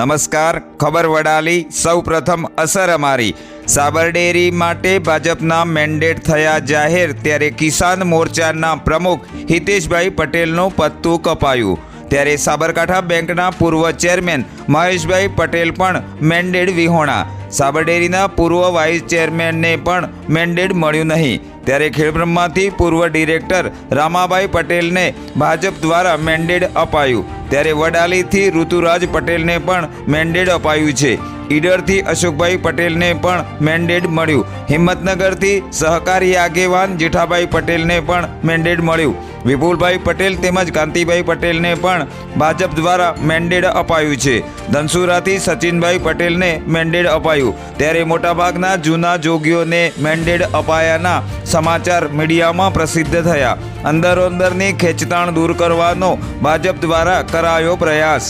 નમસ્કાર, ખબર વડાલી. સૌ પ્રથમ અસર અમારી. સાબરડેરી માટે ભાજપના મેન્ડેટ થયા જાહેર, ત્યારે કિસાન મોરચાના પ્રમુખ હિતેશભાઈ પટેલનું પત્તું કપાયું. ત્યારે સાબરકાંઠા બેંકના પૂર્વ ચેરમેન મહેશભાઈ પટેલ પણ મેન્ડેટ વિહોણા. સાબરડેરીના પૂર્વ વાઇસ ચેરમેનને પણ મેન્ડેટ મળ્યું નહીં. ત્યારે ખેડબ્રહ્માથી પૂર્વ ડિરેક્ટર રામાભાઈ પટેલને ભાજપ દ્વારા મેન્ડેટ અપાયું. ત્યારે વડાલીથી ઋતુરાજ પટેલને પણ મેન્ડેટ અપાયું છે. ઈડરથી અશોકભાઈ પટેલને પણ મેન્ડેટ મળ્યું. હિંમતનગરથી સહકારી આગેવાન જેઠાભાઈ પટેલને પણ મેન્ડેટ મળ્યું. વિપુલભાઈ પટેલ તેમજ કાંતિભાઈ પટેલને પણ ભાજપ દ્વારા મેન્ડેટ અપાયું છે. ધનસુરાથી સચિનભાઈ પટેલને મેન્ડેટ અપાયું. ત્યારે મોટાભાગના જૂના જોગીઓને મેન્ડેટ અપાયાના સમાચાર મીડિયામાં પ્રસિદ્ધ થયા. અંદરોઅંદરની ખેંચતાણ દૂર કરવાનો ભાજપ દ્વારા કરાયો પ્રયાસ.